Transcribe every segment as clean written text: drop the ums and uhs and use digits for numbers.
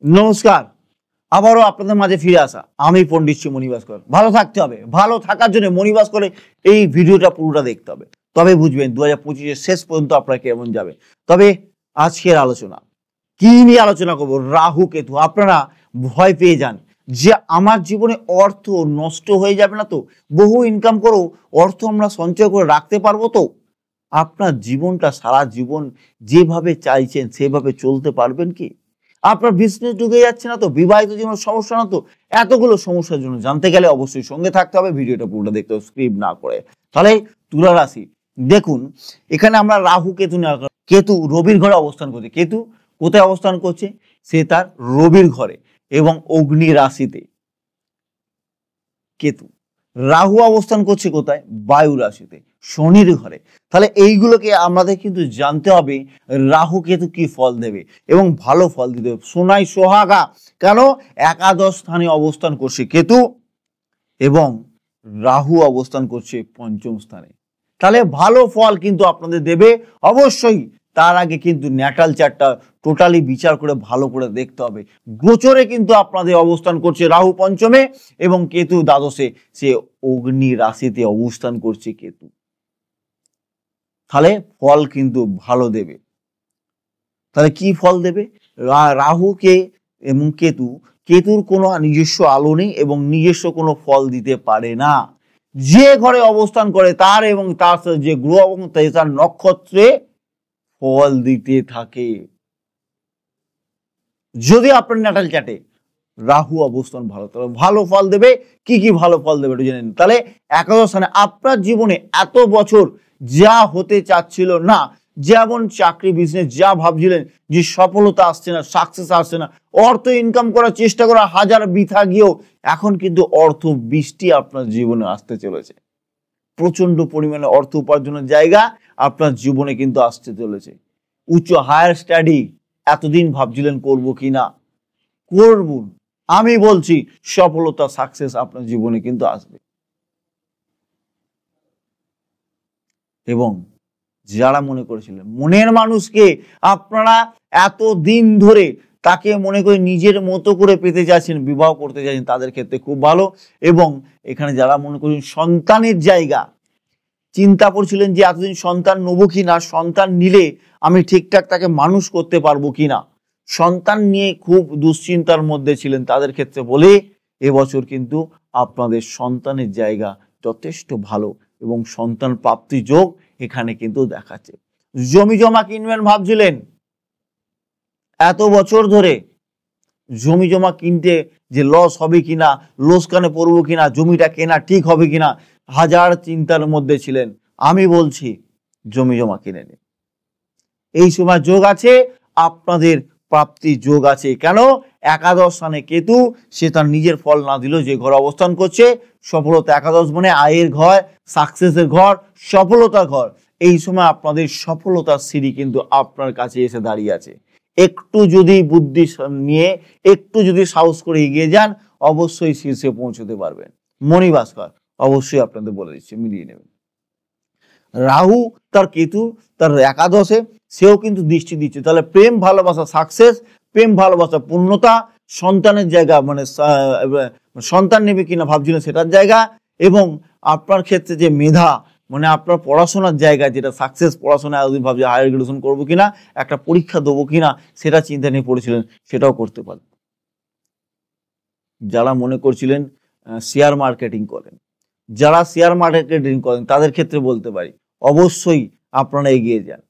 নমস্কার, আবারও আপনাদের মাঝে ফিরে আসা আমি পণ্ডিত শ্রী মণিভাস্কর। ভালো থাকতে হবে, ভালো থাকার জন্য মণিভাস্করের এই ভিডিওটা পুরোটা দেখতে হবে, তবে বুঝবেন 2025-এর শেষ পর্যন্ত আপনার কেমন যাবে। তবে আজকের আলোচনা কি নিয়ে আলোচনা করবো? রাহু কেতু। আপনারা ভয় পেয়ে যান যে আমার জীবনে অর্থ নষ্ট হয়ে যাবে না তো, বহু ইনকাম করেও অর্থ আমরা সঞ্চয় করে রাখতে পারবো তো, আপনার জীবনটা সারা জীবন যেভাবে চাইছেন সেভাবে চলতে পারবেন কি? আপনার বিজনেস ঢুকে যাচ্ছে না তো, বিবাহিত জীবন সমস্যা না তো, এতগুলো সমস্যার জন্য জানতে গেলে অবশ্যই সঙ্গে থাকতে হবে, ভিডিওটা পুরোটা দেখতে হবে স্ক্রিপ্ট না করে। তাহলে তুলা রাশি দেখুন, এখানে আমরা রাহু কেতু না, কেতু রবির ঘরে অবস্থান করছে। কেতু কোথায় অবস্থান করছে? সে তার রবির ঘরে এবং অগ্নি রাশিতে কেতু। রাহু অবস্থান করছে কোথায়? বায়ু রাশিতে, শনির ঘরে। তাহলে এইগুলোকে আমাদের কিন্তু জানতে হবে রাহু কেতু কি ফল দেবে এবং ভালো ফল দিতে হবে। সোনাই সোহাগা, কেন? একাদশ স্থানে অবস্থান করছে কেতু এবং রাহু অবস্থান করছে পঞ্চম স্থানে। তাহলে ভালো ফল কিন্তু আপনাদের দেবে অবশ্যই। তার আগে কিন্তু ন্যাটাল চার্টটা টোটালি বিচার করে ভালো করে দেখতে হবে। গোচরে কিন্তু আপনাদের অবস্থান করছে রাহু পঞ্চমে এবং কেতু দ্বাদশে, সে অগ্নি রাশিতে অবস্থান করছে কেতু। তাহলে ফল কিন্তু ভালো দেবে। তাহলে কি ফল দেবে? রাহুকে এবং কেতুর কোনো নিজস্ব আলো নেই এবং নিজস্ব কোনো ফল দিতে পারে না। যে ঘরে অবস্থান করে তার এবং তার যে গ্রহ এবং তার নক্ষত্রে ফল দিতে থাকে। যদি আপনার ন্যাটাল চার্টে রাহু অবস্থান ভালো, তাহলে ভালো ফল দেবে। কি কি ভালো ফল দেবে একটু জেনে নিন। তাহলে একাদশ স্থানে আপনার জীবনে এত বছর যা হতে চাচ্ছিল না, যেমন চাকরি বিজনেস যা ভাবছিলেন যে সফলতা আসছে না, সাকসেস আসছে না, অর্থ ইনকাম করার চেষ্টা করা হাজার বৃথা গিয়েও এখন কিন্তু অর্থ বৃষ্টি আপনার জীবনে আসতে চলেছে। প্রচন্ড পরিমাণে অর্থ উপার্জনের জায়গা আপনার জীবনে কিন্তু আসতে চলেছে। উচ্চ হায়ার স্টাডি এতদিন ভাবছিলেন করব কিনা, করবুন। আমি বলছি সফলতা সাকসেস আপনার জীবনে কিন্তু আসবে। এবং যারা মনে করেছিলেন মনের মানুষকে আপনারা এত দিন ধরে তাকে মনে করে নিজের মতো করে পেতে চাইছেন, বিবাহ করতে চাইছেন, তাদের ক্ষেত্রে খুব ভালো। এবং এখানে যারা মনে করছেন সন্তানের জায়গা চিন্তা করছিলেন যে এতদিন সন্তান নেবো কিনা, সন্তান নিলে আমি ঠিকঠাক তাকে মানুষ করতে পারবো কিনা, সন্তান নিয়ে খুব দুশ্চিন্তার মধ্যে ছিলেন, তাদের ক্ষেত্রে বলে এবছর কিন্তু আপনাদের সন্তানের জায়গা যথেষ্ট ভালো এবং সন্তান প্রাপ্তি যোগ এখানে কিন্তু দেখাচ্ছে। জমি জমা কিনবেন ভাবছিলেন এত বছর ধরে, জমি জমা কিনতে যে লস হবে কিনা, লোসকানে পড়বো কিনা, জমিটা কেনা ঠিক হবে কিনা, হাজার চিন্তার মধ্যে ছিলেন। আমি বলছি জমি জমা কিনে নিন। এই সময় যোগ আছে, আপনাদের প্রাপ্তি যোগ আছে। কেন? একাদশ স্থানে কেতু, সে তার নিজের ফল না দিলেও যে ঘর অবস্থান করছে সফলতা। একাদশ মানে আয়ের ঘর, সাকসেসের ঘর, সফলতার ঘর। এই সময় আপনাদের সফলতার সিঁড়ি কিন্তু আপনার কাছে এসে দাঁড়িয়ে আছে। একটু যদি বুদ্ধি নিয়ে একটু যদি সাহস করে এগিয়ে যান অবশ্যই শীর্ষে পৌঁছতে পারবেন। মণিভাস্কর অবশ্যই আপনাদের বলে দিচ্ছে, মিলিয়ে নেবেন। রাহু তার কেতু তার একাদশে, সেও কিন্তু দৃষ্টি দিচ্ছে। তাহলে প্রেম ভালোবাসা সাকসেস, প্রেম ভালোবাসা পূর্ণতা, সন্তানের জায়গা মানে সন্তান নেবে কিনা ভাবছিলেন সেটার জায়গা, এবং আপনার ক্ষেত্রে যে মেধা মানে আপনার পড়াশোনার জায়গা যেটা সাকসেস, পড়াশোনা এতদিন ভাবছি হায়ার গ্রাজুয়েশন করবো কিনা, একটা পরীক্ষা দেবো কিনা, সেটা চিন্তা নিয়ে পড়েছিলেন, সেটাও করতে পারেন। যারা মনে করছিলেন শেয়ার মার্কেটিং করেন, যারা শেয়ার মার্কেটিং করেন তাদের ক্ষেত্রে বলতে পারি অবশ্যই আপনারা এগিয়ে যান।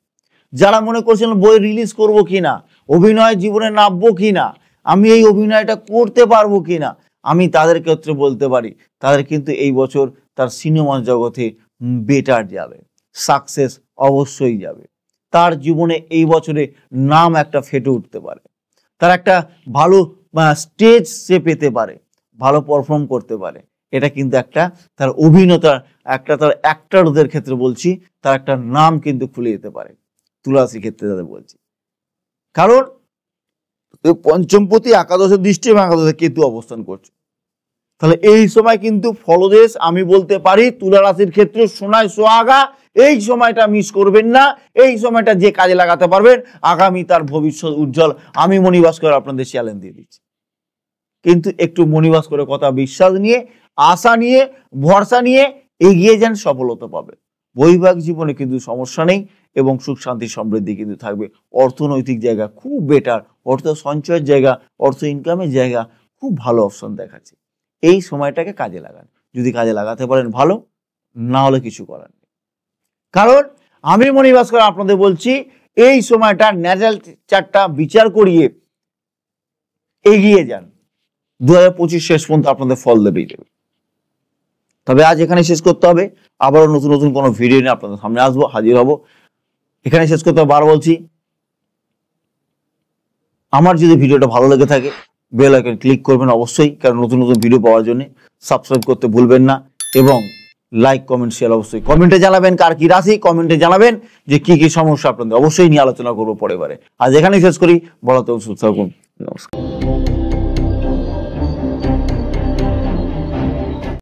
যারা মনে করছিলেন বই রিলিজ করব কিনা, অভিনয় জীবনে নামবো কিনা, আমি এই অভিনয়টা করতে পারবো কিনা, আমি তাদের ক্ষেত্রে বলতে পারি তাদের কিন্তু এই বছর তার সিনেমা জগতে বেটার যাবে, সাকসেস অবশ্যই যাবে। তার জীবনে এই বছরে নাম একটা ফেটে উঠতে পারে, তার একটা ভালো স্টেজ সে পেতে পারে, ভালো পারফর্ম করতে পারে। এটা কিন্তু একটা তার অভিনেতা, একটা তার অ্যাক্টরদের ক্ষেত্রে বলছি, তার একটা নাম কিন্তু খুলে যেতে পারে। তুলারাশির ক্ষেত্রে তাদের বলছি, কারণ পঞ্চমপতি একাদশের দৃষ্টি এবং একাদশে কেতু অবস্থান করছে। তাহলে এই সময় কিন্তু ফলদেশ আমি বলতে পারি তুলা রাশির ক্ষেত্রে সোনায় সোহাগা এই সময়টা মিস করবেন না। এই সময়টা যে কাজে লাগাতে পারবেন, আগামী তার ভবিষ্যৎ উজ্জ্বল। আমি মণিভাস্কর আপনাদের চ্যালেঞ্জ দিয়ে দিচ্ছি। কিন্তু একটু মণিভাস্করের কথা বিশ্বাস নিয়ে, আশা নিয়ে, ভরসা নিয়ে এগিয়ে যান, সফলতা পাবে। বৈবাহিক জীবনে কিন্তু সমস্যা নেই এবং সুখ শান্তি সমৃদ্ধি কিন্তু থাকবে। অর্থনৈতিক জায়গা খুব বেটার, অর্থ সঞ্চয়ের জায়গা, অর্থ ইনকামের জায়গা খুব ভালো অপশন দেখাচ্ছে। এই সময়টাকে কাজে লাগান, যদি কাজে লাগাতে পারেন ভালো, না হলে কিছু করার নেই। কারণ আমি মণিভাস্কর আপনাদের বলছি, এই সময়টা ন্যাচারাল চার্টটা বিচার করিয়ে এগিয়ে যান। 2025 শেষ পর্যন্ত আপনাদের ফল দেবেই দেবে। তবে আজ এখানে শেষ করতে হবে। আবারও নতুন নতুন কোনো ভিডিও নিয়ে আপনাদের সামনে আসবো, হাজির হব। এখানে শেষ করতে হবে। বার বলছি, আমার যদি ভিডিওটা ভালো লেগে থাকে বেল আইকন ক্লিক করবেন অবশ্যই, কারণ নতুন নতুন ভিডিও পাওয়ার জন্য। সাবস্ক্রাইব করতে ভুলবেন না এবং লাইক কমেন্ট শেয়ার অবশ্যই। কমেন্টে জানাবেন কার কি রাশি, কমেন্টে জানাবেন যে কি কি সমস্যা আপনাদের, অবশ্যই নিয়ে আলোচনা করবো পরে বারে। আজ এখানেই শেষ করি। বলাতে সুস্থ থাকুন। নমস্কার।